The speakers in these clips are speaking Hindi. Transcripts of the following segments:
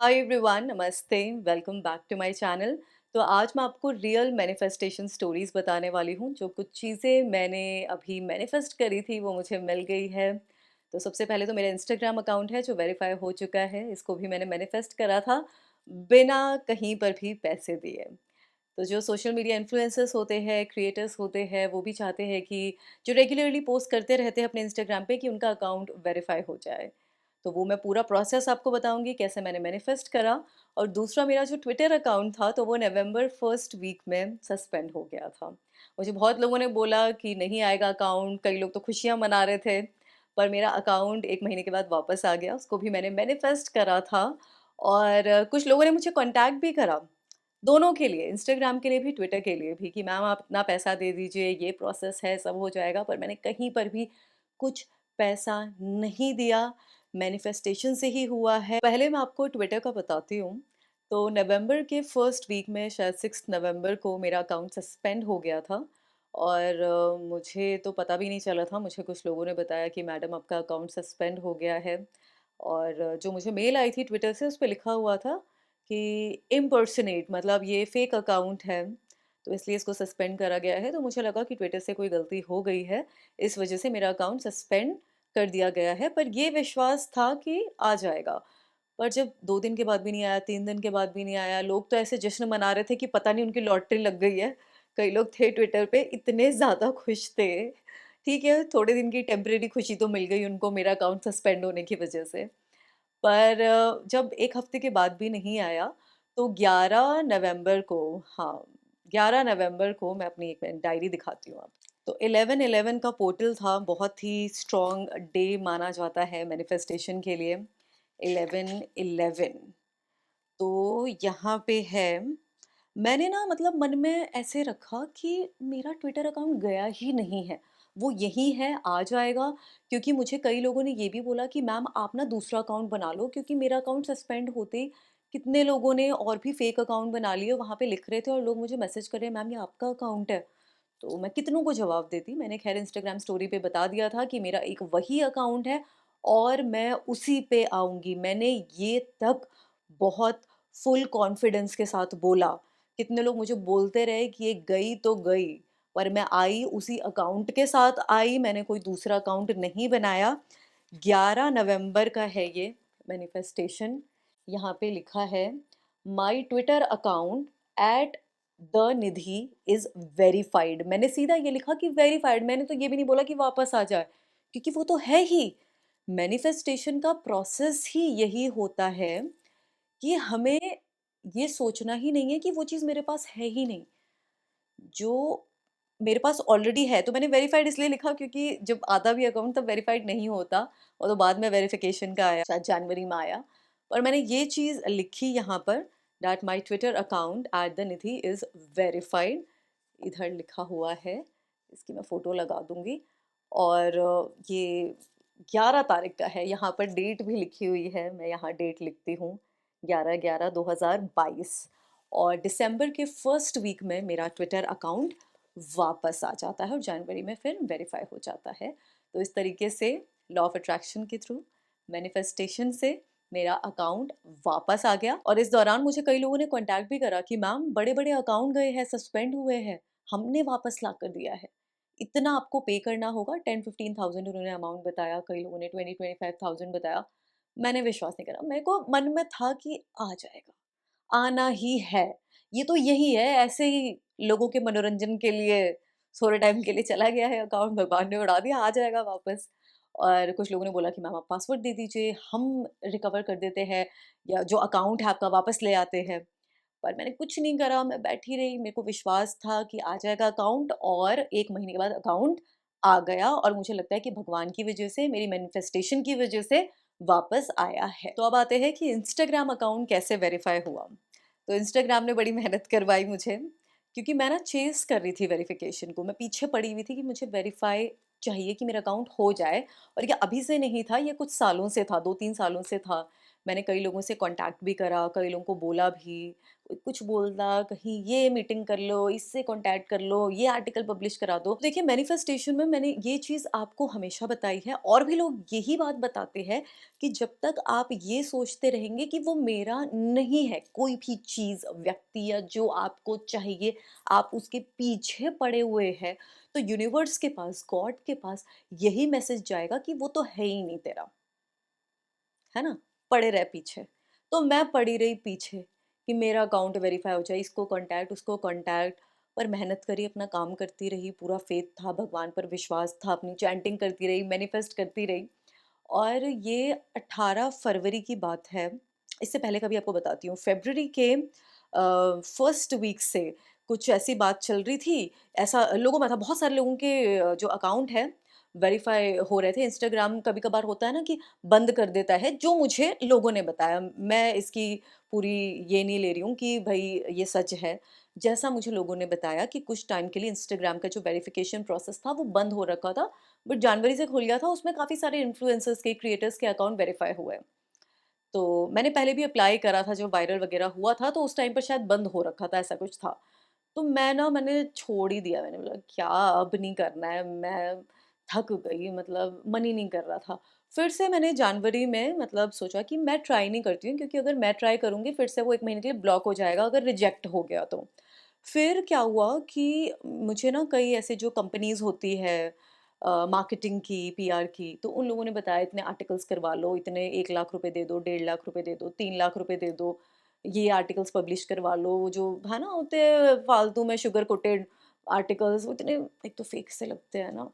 Hi everyone, namaste. Welcome back to my channel. तो आज मैं आपको रियल मैनिफेस्टेशन स्टोरीज बताने वाली हूँ। जो कुछ चीज़ें मैंने अभी मैनिफेस्ट करी थी वो मुझे मिल गई है। तो सबसे पहले तो मेरा इंस्टाग्राम अकाउंट है जो वेरीफाई हो चुका है। इसको भी मैंने मैनिफेस्ट करा था बिना कहीं पर भी पैसे दिए। तो जो सोशल मीडिया इन्फ्लुएंसर्स होते हैं, क्रिएटर्स होते हैं, वो भी चाहते हैं कि जो रेगुलरली पोस्ट करते रहते हैं अपने इंस्टाग्राम पे कि उनका अकाउंट वेरीफाई हो जाए। तो वो मैं पूरा प्रोसेस आपको बताऊँगी कैसे मैंने मैनिफेस्ट करा। और दूसरा मेरा जो ट्विटर अकाउंट था तो वो नवंबर फर्स्ट वीक में सस्पेंड हो गया था। मुझे बहुत लोगों ने बोला कि नहीं आएगा अकाउंट, कई लोग तो खुशियाँ मना रहे थे, पर मेरा अकाउंट 1 महीने के बाद वापस आ गया। उसको भी मैंने मैनिफेस्ट करा था और कुछ लोगों ने मुझे कॉन्टैक्ट भी करा, दोनों के लिए, इंस्टाग्राम के लिए भी, ट्विटर के लिए भी, कि मैम आप इतना पैसा दे दीजिए, ये प्रोसेस है, सब हो जाएगा। पर मैंने कहीं पर भी कुछ पैसा नहीं दिया, मैनिफेस्टेशन से ही हुआ है। पहले मैं आपको ट्विटर का बताती हूँ। तो नवंबर के फर्स्ट वीक में शायद 6 नवंबर को मेरा अकाउंट सस्पेंड हो गया था और मुझे तो पता भी नहीं चला था। मुझे कुछ लोगों ने बताया कि मैडम आपका अकाउंट सस्पेंड हो गया है। और जो मुझे मेल आई थी ट्विटर से, उस पे लिखा हुआ था कि इम्पर्सनेट, मतलब ये फेक अकाउंट है, तो इसलिए इसको सस्पेंड करा गया है। तो मुझे लगा कि ट्विटर से कोई गलती हो गई है, इस वजह से मेरा अकाउंट सस्पेंड कर दिया गया है। पर ये विश्वास था कि आ जाएगा। पर जब 2 दिन के बाद भी नहीं आया, 3 दिन के बाद भी नहीं आया, लोग तो ऐसे जश्न मना रहे थे कि पता नहीं उनकी लॉटरी लग गई है। कई लोग थे ट्विटर पे इतने ज़्यादा खुश थे। ठीक है, थोड़े दिन की टेम्परेरी खुशी तो मिल गई उनको मेरा अकाउंट सस्पेंड होने की वजह से। पर जब 1 हफ्ते के बाद भी नहीं आया, तो 11 नवंबर को, हाँ, 11 नवंबर को मैं अपनी एक मिनट डायरी दिखाती हूँ आपको। तो 11/11 का पोर्टल था, बहुत ही स्ट्रॉन्ग डे माना जाता है मैनिफेस्टेशन के लिए। 11/11 तो यहाँ पे है, मैंने ना मतलब मन में ऐसे रखा कि मेरा ट्विटर अकाउंट गया ही नहीं है, वो यही है, आ जाएगा। क्योंकि मुझे कई लोगों ने ये भी बोला कि मैम आप ना दूसरा अकाउंट बना लो, क्योंकि मेरा अकाउंट सस्पेंड होते ही कितने लोगों ने और भी फेक अकाउंट बना लिए, वहाँ पे लिख रहे थे और लोग मुझे मैसेज कर रहे हैं, मैम ये आपका अकाउंट है। तो मैं कितनों को जवाब देती। मैंने खैर इंस्टाग्राम स्टोरी पे बता दिया था कि मेरा एक वही अकाउंट है और मैं उसी पे आऊँगी। मैंने ये तक बहुत फुल कॉन्फिडेंस के साथ बोला। कितने लोग मुझे बोलते रहे कि ये गई तो गई, पर मैं आई उसी अकाउंट के साथ आई, मैंने कोई दूसरा अकाउंट नहीं बनाया। 11 नवंबर का है ये मैनिफेस्टेशन। यहाँ पे लिखा है, my Twitter account at the Nidhi is verified. मैंने सीधा ये लिखा कि वेरीफाइड, मैंने तो ये भी नहीं बोला कि वापस आ जाए, क्योंकि वो तो है ही। मैनिफेस्टेशन का प्रोसेस ही यही होता है कि हमें ये सोचना ही नहीं है कि वो चीज़ मेरे पास है ही नहीं, जो मेरे पास ऑलरेडी है। तो मैंने वेरीफाइड इसलिए लिखा क्योंकि जब आता भी अकाउंट तब वेरीफाइड नहीं होता, और तो बाद में वेरिफिकेशन का आया, शायद जनवरी में आया। पर मैंने ये चीज़ लिखी यहाँ पर, that my Twitter account at the Nidhi is verified. इधर लिखा हुआ है, इसकी मैं फ़ोटो लगा दूँगी। और ये 11 तारीख का है, यहाँ पर डेट भी लिखी हुई है, मैं यहाँ डेट लिखती हूँ, 11/11/2022। और दिसंबर के फर्स्ट वीक में मेरा ट्विटर अकाउंट वापस आ जाता है और जनवरी में फिर वेरीफाई हो जाता है। तो इस तरीके से लॉ ऑफ अट्रैक्शन के थ्रू, मैनिफेस्टेशन से मेरा अकाउंट वापस आ गया। और इस दौरान मुझे कई लोगों ने कांटेक्ट भी करा कि मैम बड़े-बड़े अकाउंट गए हैं, सस्पेंड हुए हैं, हमने वापस ला कर दिया है। इतना आपको पे करना होगा, 10-15,000 उन्होंने अमाउंट बताया, कई लोगों ने 20-25,000 बताया। मैंने विश्वास नहीं करा, मेरे को मन में था कि आ जाएगा, आना ही है। ये तो यही है, ऐसे ही लोगों के मनोरंजन के लिए थोड़े टाइम के लिए चला गया है अकाउंट, भगवान ने उड़ा दिया, आ जाएगा वापस। और कुछ लोगों ने बोला कि मैम आप पासवर्ड दे दीजिए, हम रिकवर कर देते हैं, या जो अकाउंट है आपका वापस ले आते हैं। पर मैंने कुछ नहीं करा, मैं बैठी रही, मेरे को विश्वास था कि आ जाएगा अकाउंट, और 1 महीने के बाद अकाउंट आ गया। और मुझे लगता है कि भगवान की वजह से, मेरी मैनिफेस्टेशन की वजह से वापस आया है। तो अब आते हैं कि इंस्टाग्राम अकाउंट कैसे वेरीफाई हुआ। तो इंस्टाग्राम ने बड़ी मेहनत करवाई मुझे, क्योंकि मैं ना चेज़ कर रही थी वेरिफ़िकेशन को। मैं पीछे पड़ी हुई थी कि मुझे वेरीफ़ाई चाहिए कि मेरा अकाउंट हो जाए। और ये अभी से नहीं था, ये कुछ सालों से था, 2-3 सालों से था। मैंने कई लोगों से कॉन्टैक्ट भी करा, कई लोगों को बोला भी, कोई कुछ बोला, कहीं ये मीटिंग कर लो, इससे कॉन्टैक्ट कर लो, ये आर्टिकल पब्लिश करा दो। देखिए मैनिफेस्टेशन में मैंने ये चीज़ आपको हमेशा बताई है और भी लोग यही बात बताते हैं कि जब तक आप ये सोचते रहेंगे कि वो मेरा नहीं है, कोई भी चीज़, व्यक्ति या जो आपको चाहिए, आप उसके पीछे पड़े हुए हैं, तो यूनिवर्स के पास, गॉड के पास यही मैसेज जाएगा कि वो तो है ही नहीं तेरा, है ना? पड़े रह पीछे। तो मैं पड़ी रही पीछे कि मेरा अकाउंट वेरीफाई हो जाए, इसको कॉन्टैक्ट, उसको कॉन्टैक्ट, पर मेहनत करी, अपना काम करती रही, पूरा फ़ेथ था, भगवान पर विश्वास था, अपनी चैंटिंग करती रही, मैनिफेस्ट करती रही। और ये 18 फरवरी की बात है। इससे पहले का भी आपको बताती हूँ। फ़रवरी के फर्स्ट वीक से कुछ ऐसी बात चल रही थी, ऐसा लोगों में था, बहुत सारे लोगों के जो अकाउंट है वेरीफ़ाई हो रहे थे। इंस्टाग्राम कभी-कभार होता है ना कि बंद कर देता है, जो मुझे लोगों ने बताया। मैं इसकी पूरी ये नहीं ले रही हूँ कि भई ये सच है। जैसा मुझे लोगों ने बताया कि कुछ टाइम के लिए इंस्टाग्राम का जो वेरिफ़िकेशन प्रोसेस था वो बंद हो रखा था, बट जनवरी से खुल गया था, उसमें काफ़ी सारे इन्फ्लुएंसर्स के, क्रिएटर्स के अकाउंट वेरीफ़ाई हुए। तो मैंने पहले भी अप्लाई करा था, जब वायरल वगैरह हुआ था, तो उस टाइम पर शायद बंद हो रखा था, ऐसा कुछ था। तो मैंने छोड़ ही दिया, मैंने बोला क्या अब नहीं करना है, मैं थक गई, मतलब मन ही नहीं कर रहा था। फिर से मैंने जनवरी में मतलब सोचा कि मैं ट्राई नहीं करती हूँ, क्योंकि अगर मैं ट्राई करूँगी फिर से वो 1 महीने के लिए ब्लॉक हो जाएगा अगर रिजेक्ट हो गया तो। फिर क्या हुआ कि मुझे ना कई ऐसे जो कंपनीज़ होती है मार्केटिंग की, पीआर की, तो उन लोगों ने बताया इतने आर्टिकल्स करवा लो, इतने 1 लाख रुपए दे दो, 1.5 लाख रुपए दे दो, 3 लाख रुपए दे दो, ये आर्टिकल्स पब्लिश करवा लो, जो है ना होते हैं फालतू में शुगर कोटेड आर्टिकल्स, वो इतने एक तो फेक से लगते हैं ना।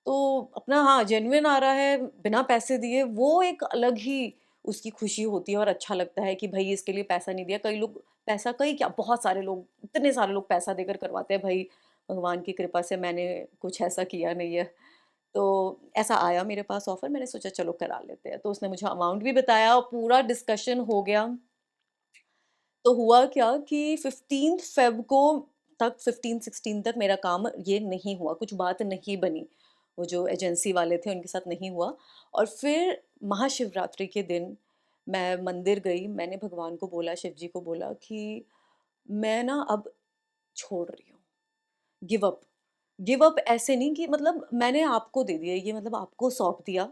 तो अपना हाँ, जेन्युइन आ रहा है, बिना पैसे दिए, वो एक अलग ही उसकी खुशी होती है और अच्छा लगता है कि भई इसके लिए पैसा नहीं दिया। कई लोग पैसा, कई क्या, बहुत सारे लोग, इतने सारे लोग पैसा देकर करवाते हैं। भई भगवान की कृपा से मैंने कुछ ऐसा किया नहीं है। तो ऐसा आया मेरे पास ऑफ़र, मैंने सोचा चलो करा लेते हैं। तो उसने मुझे अमाउंट भी बताया और पूरा डिस्कशन हो गया। तो हुआ क्या कि 15 फ़ेब को तक, 15-16 तक मेरा काम ये नहीं हुआ, कुछ बात नहीं बनी। वो जो एजेंसी वाले थे उनके साथ नहीं हुआ। और फिर महाशिवरात्रि के दिन मैं मंदिर गई, मैंने भगवान को बोला, शिव जी को बोला कि मैं ना अब छोड़ रही हूँ। Give up. गिव अप ऐसे नहीं कि मतलब मैंने आपको दे दिया ये, मतलब आपको सौंप दिया,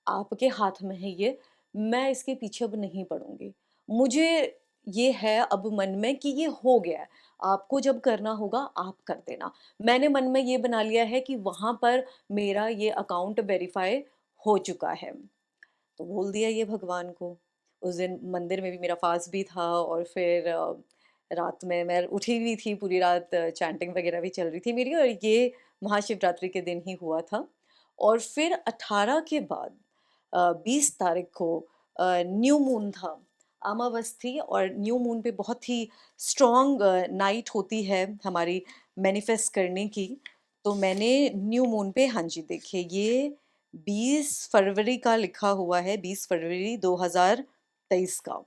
आपके हाथ में है ये, मैं इसके पीछे अब नहीं पड़ूँगी। मुझे ये है अब मन में कि ये हो गया है, आपको जब करना होगा आप कर देना। मैंने मन में ये बना लिया है कि वहाँ पर मेरा ये अकाउंट वेरीफ़ाई हो चुका है। तो बोल दिया ये भगवान को। उस दिन मंदिर में भी मेरा फ़ास्ट भी था और फिर रात में मैं उठी हुई थी, पूरी रात चैंटिंग वग़ैरह भी चल रही थी मेरी, और ये महाशिवरात्रि के दिन ही हुआ था। और फिर 18 के बाद 20 तारीख को न्यू मून था, अमावस थी, और न्यू मून पे बहुत ही स्ट्रॉन्ग नाइट होती है हमारी मैनिफेस्ट करने की। तो मैंने न्यू मून पे, हाँ जी, देखिए ये 20 फरवरी का लिखा हुआ है, 20 फरवरी 2023 का।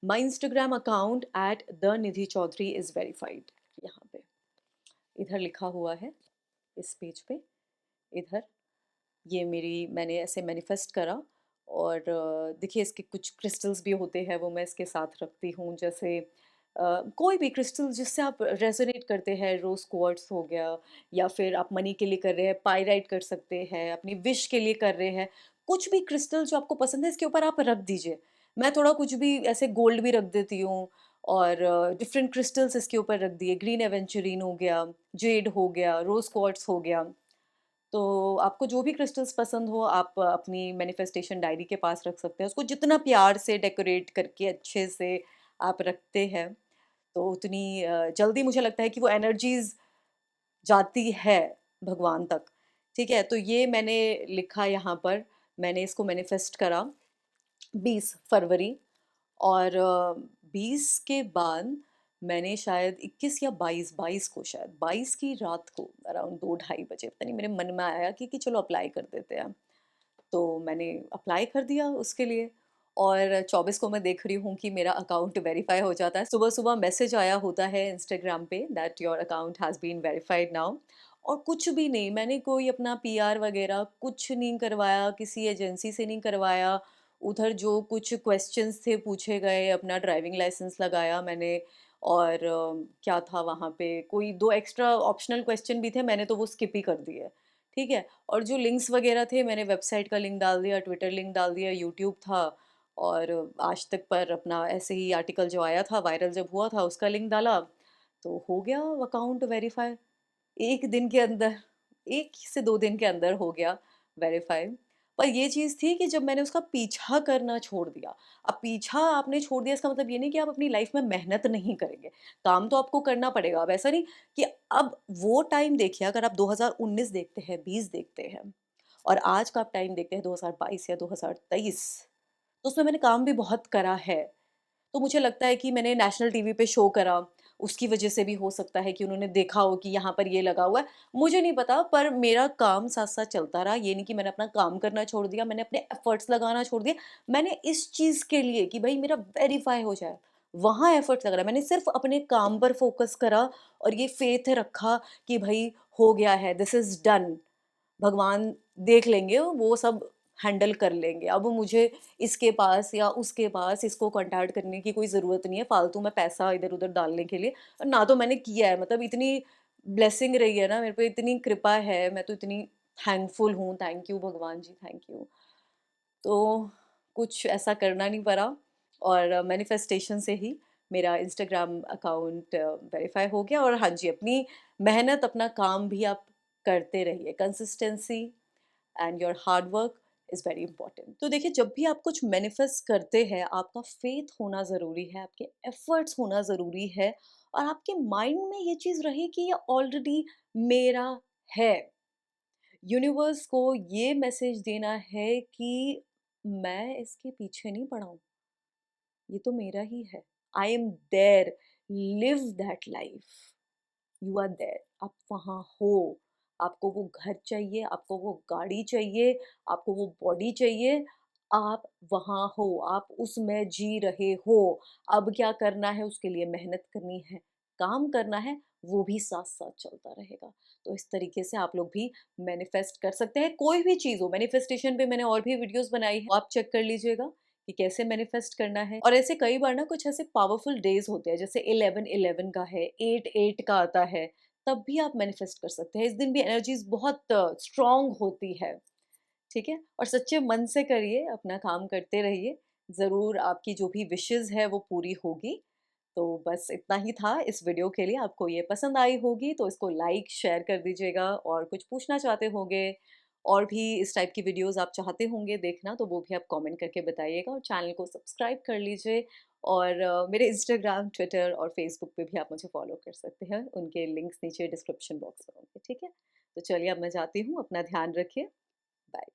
My Instagram account at the Nidhi Chaudhary is verified, यहाँ पे, इधर लिखा हुआ है, इस पेज पे, इधर। ये मेरी, मैंने ऐसे मैनिफेस्ट करा। और देखिए इसके कुछ क्रिस्टल्स भी होते हैं, वो मैं इसके साथ रखती हूँ, जैसे कोई भी क्रिस्टल जिससे आप रेजोनेट करते हैं, रोज क्वार्ट्स हो गया, या फिर आप मनी के लिए कर रहे हैं, पाइराइट कर सकते हैं, अपनी विश के लिए कर रहे हैं, कुछ भी क्रिस्टल जो आपको पसंद है इसके ऊपर आप रख दीजिए। मैं थोड़ा कुछ भी ऐसे गोल्ड भी रख देती हूँ, और डिफरेंट क्रिस्टल्स इसके ऊपर रख दिए, ग्रीन एवेंचुरिन हो गया, जेड हो गया, रोज क्वार्ट्स हो गया। तो आपको जो भी क्रिस्टल्स पसंद हो आप अपनी मैनिफेस्टेशन डायरी के पास रख सकते हैं। उसको जितना प्यार से डेकोरेट करके अच्छे से आप रखते हैं, तो उतनी जल्दी मुझे लगता है कि वो एनर्जीज़ जाती है भगवान तक। ठीक है? तो ये मैंने लिखा यहाँ पर, मैंने इसको मैनिफेस्ट करा 20 फरवरी। और 20 के बाद मैंने शायद 21 या 22 को, शायद 22 की रात को अराउंड 2 ढाई बजे, पता नहीं, मेरे मन में आया कि चलो अप्लाई कर देते हैं। तो मैंने अप्लाई कर दिया उसके लिए, और 24 को मैं देख रही हूँ कि मेरा अकाउंट वेरीफाई हो जाता है। सुबह-सुबह मैसेज आया होता है इंस्टाग्राम पे that your account has been verified now. और कुछ भी नहीं, मैंने कोई अपना पीआर वगैरह कुछ नहीं करवाया, किसी एजेंसी से नहीं करवाया, उधर जो कुछ क्वेश्चंस थे पूछे गए, अपना ड्राइविंग लाइसेंस लगाया मैंने और क्या था वहाँ पे कोई 2 एक्स्ट्रा ऑप्शनल क्वेश्चन भी थे, मैंने तो वो स्किप ही कर दिए, ठीक है? और जो लिंक्स वगैरह थे मैंने वेबसाइट का लिंक डाल दिया, ट्विटर लिंक डाल दिया, यूट्यूब था और आज तक पर अपना ऐसे ही आर्टिकल जो आया था वायरल जब हुआ था उसका लिंक डाला, तो हो गया अकाउंट वेरीफाई। 1 दिन के अंदर, 1 से 2 दिन के अंदर हो गया वेरीफाई। पर ये चीज़ थी कि जब मैंने उसका पीछा करना छोड़ दिया, अब पीछा आपने छोड़ दिया इसका मतलब ये नहीं कि आप अपनी लाइफ़ में मेहनत नहीं करेंगे, काम तो आपको करना पड़ेगा। अब ऐसा नहीं कि अब वो टाइम देखिए अगर आप 2019 देखते हैं, 20 देखते हैं और आज का आप टाइम देखते हैं 2022 या 2023, तो उसमें मैंने काम भी बहुत करा है। तो मुझे लगता है कि मैंने नेशनल टीवी पे शो करा, उसकी वजह से भी हो सकता है कि उन्होंने देखा हो कि यहाँ पर ये लगा हुआ है। मुझे नहीं पता पर मेरा काम साथ-साथ चलता रहा, ये नहीं कि मैंने अपना काम करना छोड़ दिया, मैंने अपने एफर्ट्स लगाना छोड़ दिए। मैंने इस चीज़ के लिए कि भई मेरा वेरीफ़ाई हो जाए, वहाँ एफर्ट्स लगा रहा। मैंने सिर्फ़ अपने काम पर फ़ोकस करा और ये फ़ेथ रखा कि भई हो गया है, दिस इज़ डन। भगवान देख लेंगे, वो सब हैंडल कर लेंगे। अब मुझे इसके पास या उसके पास इसको कॉन्टैक्ट करने की कोई ज़रूरत नहीं है, फालतू में पैसा इधर-उधर डालने के लिए। और ना तो मैंने किया है, मतलब इतनी ब्लेसिंग रही है ना मेरे पे, इतनी कृपा है, मैं तो इतनी थैंकफुल हूँ। थैंक यू भगवान जी, थैंक यू। तो कुछ ऐसा करना नहीं पड़ा और मैनिफेस्टेशन से ही मेरा इंस्टाग्राम अकाउंट वेरीफ़ाई हो गया और हाँ जी, अपनी मेहनत, अपना काम भी आप करते रहिए। Consistency and your hard work is very important. तो देखिए जब भी आप कुछ मैनिफेस्ट करते हैं, आपका फेथ होना ज़रूरी है, आपके एफर्ट्स होना ज़रूरी है और आपके माइंड में ये चीज़ रहे कि ये ऑलरेडी मेरा है। यूनिवर्स को ये मैसेज देना है कि मैं इसके पीछे नहीं पड़ा हूँ, ये तो मेरा ही है। I am there, live that life. You are there, आप वहाँ हो। आपको वो घर चाहिए, आपको वो गाड़ी चाहिए, आपको वो बॉडी चाहिए, आप वहाँ हो, आप उसमें जी रहे हो। अब क्या करना है उसके लिए मेहनत करनी है, काम करना है, वो भी साथ-साथ चलता रहेगा। तो इस तरीके से आप लोग भी मैनिफेस्ट कर सकते हैं, कोई भी चीज़ हो। मैनिफेस्टेशन पे मैंने और भी वीडियोज़ बनाई है, आप चेक कर लीजिएगा कि कैसे मैनिफेस्ट करना है। और ऐसे कई बार ना कुछ ऐसे पावरफुल डेज़ होते हैं, जैसे 11-11 का है, 8-8 का आता है, तब भी आप मैनिफेस्ट कर सकते हैं। इस दिन भी एनर्जीज़ बहुत स्ट्रॉन्ग होती है, ठीक है? और सच्चे मन से करिए, अपना काम करते रहिए, ज़रूर आपकी जो भी विशेज़ है वो पूरी होगी। तो बस इतना ही था इस वीडियो के लिए। आपको ये पसंद आई होगी तो इसको लाइक, शेयर कर दीजिएगा और कुछ पूछना चाहते होंगे और भी इस टाइप की वीडियोज़ आप चाहते होंगे देखना तो वो भी आप कमेंट करके बताइएगा और चैनल को सब्सक्राइब कर लीजिए और मेरे इंस्टाग्राम, ट्विटर और फेसबुक पे भी आप मुझे फॉलो कर सकते हैं। उनके लिंक्स नीचे डिस्क्रिप्शन बॉक्स में होंगे, ठीक है? तो चलिए अब मैं जाती हूँ, अपना ध्यान रखिए। बाय।